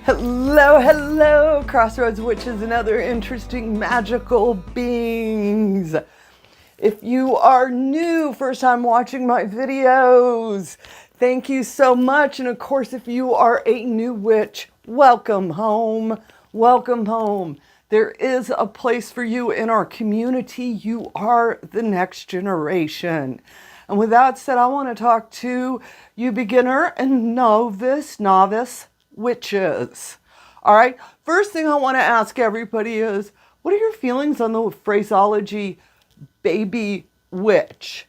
Hello, hello, Crossroads Witches and other interesting magical beings. If you are new, first time watching my videos, thank you so much. And of course, if you are a new witch, welcome home, welcome home. There is a place for you in our community. You are the next generation. And with that said, I want to talk to you beginner and novice witches. All right. First thing I want to ask everybody is, what are your feelings on the phraseology baby witch?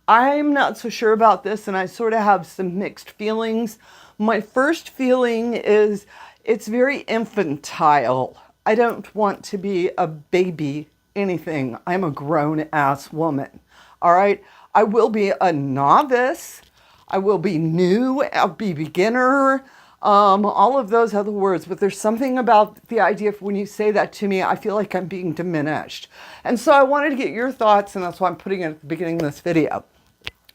I'm not so sure about this, and I sort of have some mixed feelings. My first feeling is it's very infantile. I don't want to be a baby anything. I'm a grown-ass woman. All right. I will be a novice. I will be new. I'll be beginner. All of those other words, but there's something about the idea of when you say that to me, I feel like I'm being diminished. And so I wanted to get your thoughts, and that's why I'm putting it at the beginning of this video.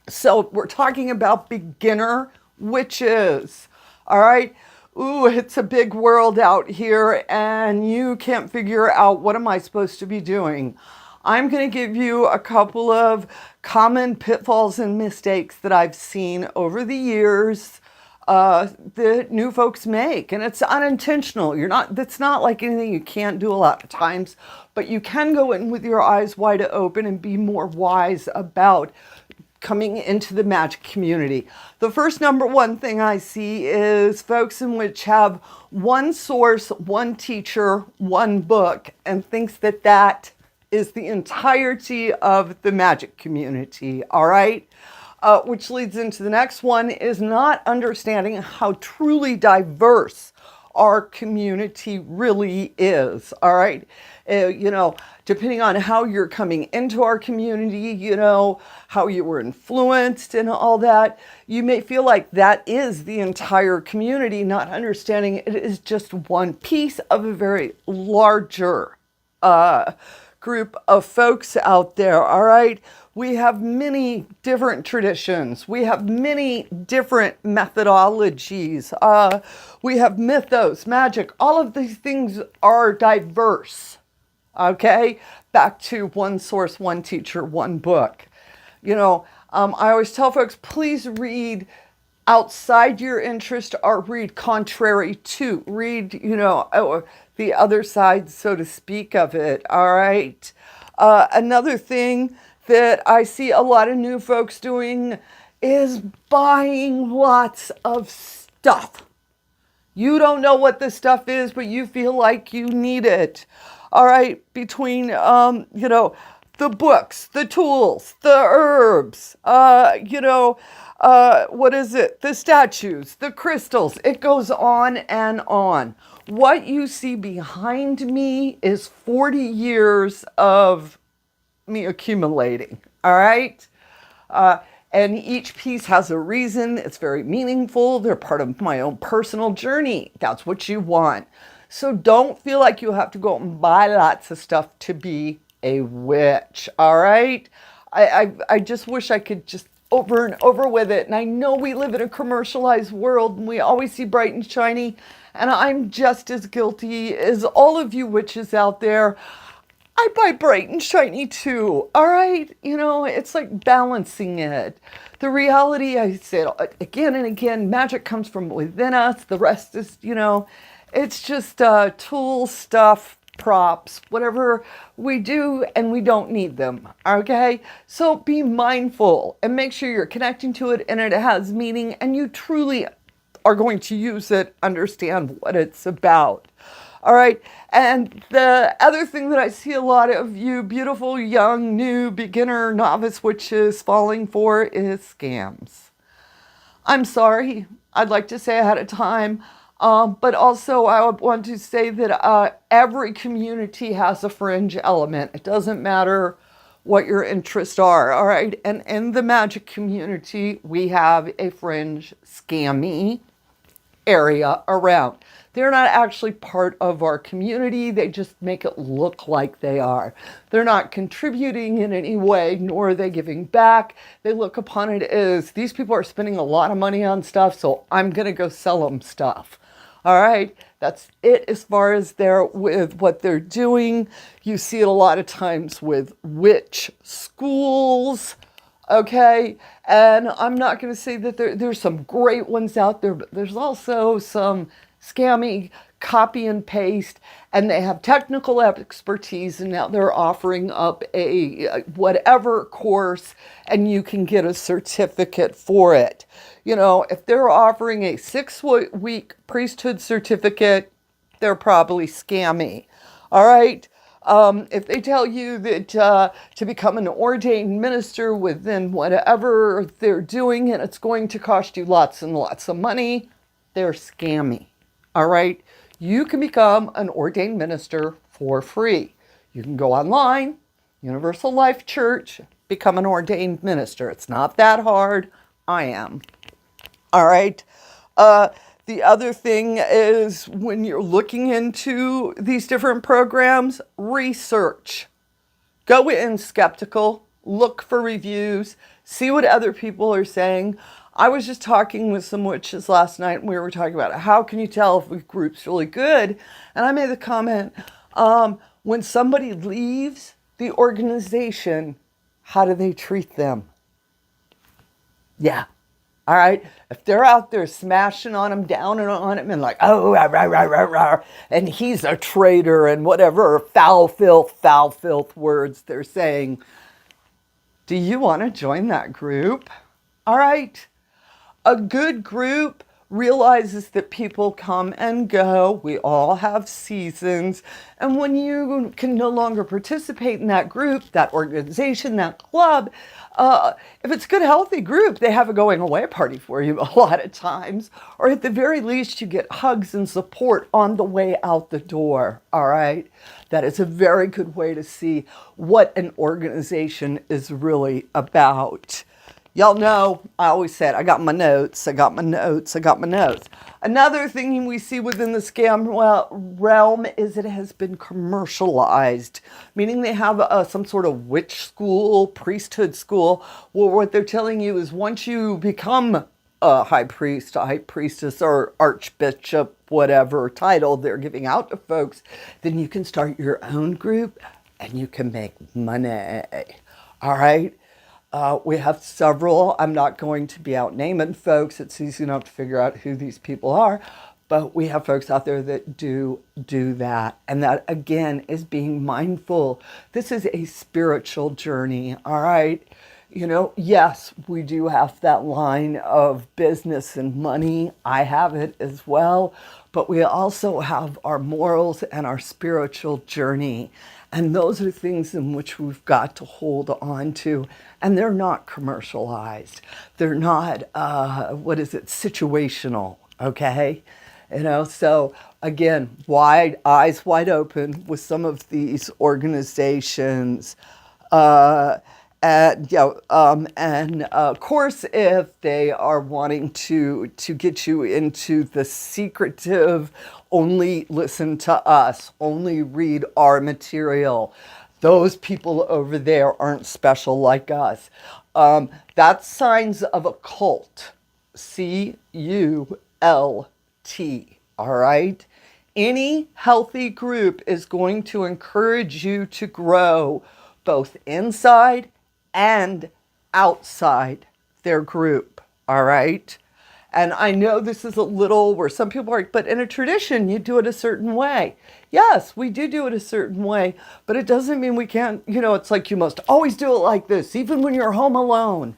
So we're talking about beginner witches. All right. Ooh, it's a big world out here, and you can't figure out what am I supposed to be doing. I'm going to give you a couple of common pitfalls and mistakes that I've seen over the years that new folks make, and it's unintentional. That's not like anything you can't do a lot of times, but you can go in with your eyes wide open and be more wise about coming into the magic community. The first number one thing I see is folks in which have one source, one teacher, one book, and thinks that that is the entirety of the magic community. All right. Which leads into the next one, is not understanding how truly diverse our community really is. All right. Depending on how you're coming into our community, how you were influenced and all that, you may feel like that is the entire community, not understanding it is just one piece of a very larger group of folks out there. All right. We have many different traditions. We have many different methodologies. We have mythos, magic. All of these things are diverse. Okay. Back to one source, one teacher, one book. I always tell folks, please read outside your interest or read contrary to. Read, the other side, so to speak, of it. All right. Another thing that I see a lot of new folks doing is buying lots of stuff. You don't know what the stuff is, but you feel like you need it. All right. Between, the books, the tools, the herbs, what is it? The statues, the crystals, it goes on and on. What you see behind me is 40 years of me accumulating. All right. And each piece has a reason. It's very meaningful. They're part of my own personal journey. That's what you want. So don't feel like you have to go and buy lots of stuff to be a witch. All right. I just wish I could just over and over with it. And I know we live in a commercialized world and we always see bright and shiny. And I'm just as guilty as all of you witches out there. I buy bright and shiny too. All right. It's like balancing it. The reality, I say it again and again, magic comes from within us. The rest is, it's just tools, stuff, props, whatever we do, and we don't need them. Okay. So be mindful and make sure you're connecting to it and it has meaning and you truly are going to use it, understand what it's about. All right. And the other thing that I see a lot of you beautiful, young, new, beginner, novice witches falling for is scams. I'm sorry. I'd like to say ahead of time. But also I would want to say that every community has a fringe element. It doesn't matter what your interests are. All right. And in the magic community, we have a fringe scammy area around. They're not actually part of our community. They just make it look like they are. They're not contributing in any way, nor are they giving back. They look upon it as these people are spending a lot of money on stuff, so I'm going to go sell them stuff. All right, that's it as far as with what they're doing. You see it a lot of times with witch schools, okay? And I'm not going to say that there's some great ones out there, but there's also some scammy copy and paste, and they have technical expertise, and now they're offering up a whatever course, and you can get a certificate for it. You know, if they're offering a 6-week priesthood certificate, they're probably scammy. All right. If they tell you that to become an ordained minister within whatever they're doing, and it's going to cost you lots and lots of money, they're scammy. All right. You can become an ordained minister for free. You can go online, Universal Life Church, become an ordained minister. It's not that hard. I am. All right. The other thing is when you're looking into these different programs, research. Go in skeptical, look for reviews, see what other people are saying. I was just talking with some witches last night, and we were talking about how can you tell if a group's really good? And I made the comment, when somebody leaves the organization, how do they treat them? Yeah. All right. If they're out there smashing on him, down and on him, and like, oh, rah, rah, rah, rah, rah, and he's a traitor and whatever foul filth words they're saying, do you want to join that group? All right. A good group realizes that people come and go. We all have seasons. And when you can no longer participate in that group, that organization, that club, if it's a good, healthy group, they have a going away party for you a lot of times. Or at the very least, you get hugs and support on the way out the door. All right. That is a very good way to see what an organization is really about. Y'all know, I always said, I got my notes. Another thing we see within the scam realm is it has been commercialized, meaning they have some sort of witch school, priesthood school, where what they're telling you is once you become a high priest, a high priestess, or archbishop, whatever title they're giving out to folks, then you can start your own group and you can make money. All right? We have several. I'm not going to be out naming folks. It's easy enough to figure out who these people are. But we have folks out there that do that. And that, again, is being mindful. This is a spiritual journey, all right? You know, yes, we do have that line of business and money. I have it as well. But we also have our morals and our spiritual journey. And those are things in which we've got to hold on to. And they're not commercialized. They're not, situational, okay? You know, so again, eyes wide open with some of these organizations. Of course, if they are wanting to get you into the secretive, only listen to us, only read our material, those people over there aren't special like us. That's signs of a cult. CULT. All right? Any healthy group is going to encourage you to grow both inside and outside their group, all right? And I know this is a little where some people are, but in a tradition, you do it a certain way. Yes, we do it a certain way, but it doesn't mean we can't, it's like you must always do it like this, even when you're home alone.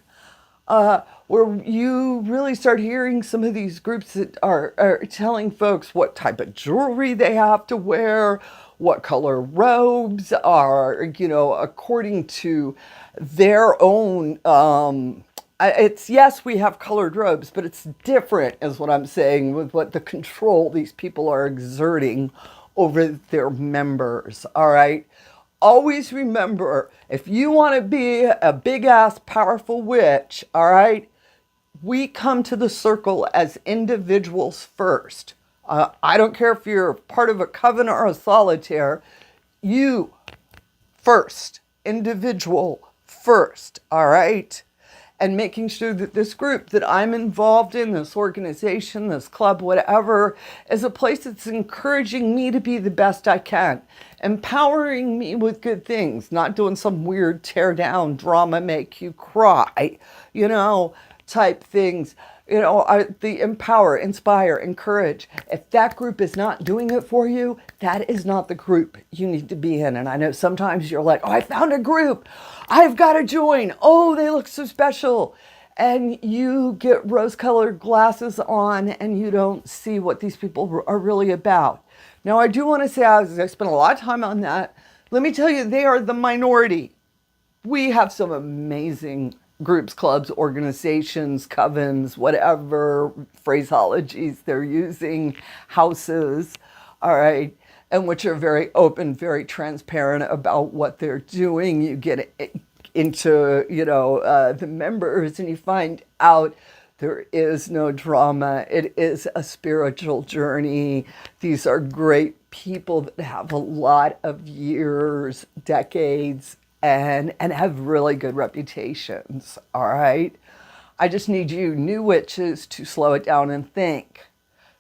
Where you really start hearing some of these groups that are telling folks what type of jewelry they have to wear, what color robes are, according to their own, yes, we have colored robes, but it's different is what I'm saying with what the control these people are exerting over their members, all right? Always remember, if you want to be a big-ass powerful witch, all right, we come to the circle as individuals first. I don't care if you're part of a coven or a solitaire, you first, individual first, all right? and making sure that this group that I'm involved in, this organization, this club, whatever, is a place that's encouraging me to be the best I can, empowering me with good things, not doing some weird tear down drama, make you cry, type things. The empower, inspire, encourage. If that group is not doing it for you, that is not the group you need to be in. And I know sometimes you're like, oh, I found a group. I've got to join. Oh, they look so special. And you get rose-colored glasses on and you don't see what these people are really about. Now, I do want to say, I spent a lot of time on that. Let me tell you, they are the minority. We have some amazing groups, clubs, organizations, covens, whatever phraseologies they're using, houses, all right, and which are very open, very transparent about what they're doing. You get into, the members and you find out there is no drama. It is a spiritual journey. These are great people that have a lot of years, decades, and have really good reputations, all right? I just need you new witches to slow it down and think.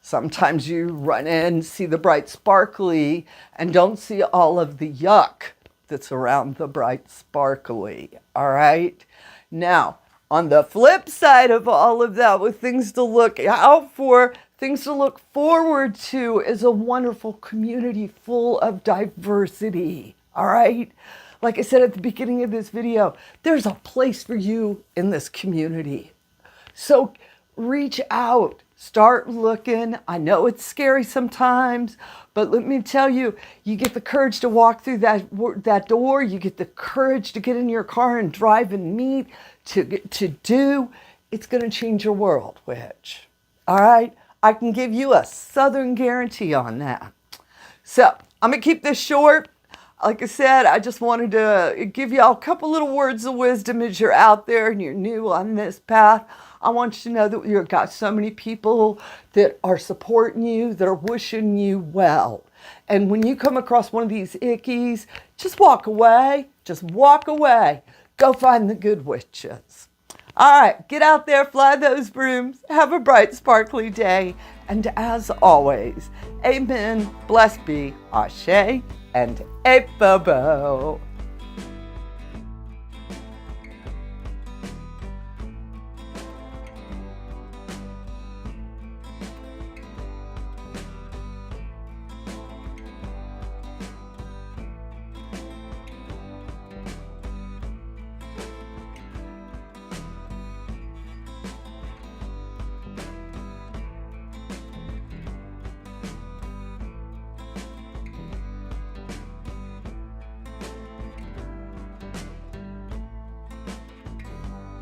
Sometimes you run in, see the bright sparkly, and don't see all of the yuck that's around the bright sparkly, all right? Now, on the flip side of all of that, with things to look out for, things to look forward to, is a wonderful community full of diversity, all right? Like I said at the beginning of this video, there's a place for you in this community. So reach out, start looking. I know it's scary sometimes, but let me tell you, you get the courage to walk through that door. You get the courage to get in your car and drive and meet, to do. It's going to change your world, witch. All right? I can give you a Southern guarantee on that. So I'm going to keep this short. Like I said, I just wanted to give you a couple little words of wisdom as you're out there and you're new on this path. I want you to know that you've got so many people that are supporting you, that are wishing you well. And when you come across one of these ickies, just walk away. Just walk away. Go find the good witches. All right, get out there, fly those brooms, have a bright, sparkly day. And as always, amen, blessed be, ashe, and H.o.W.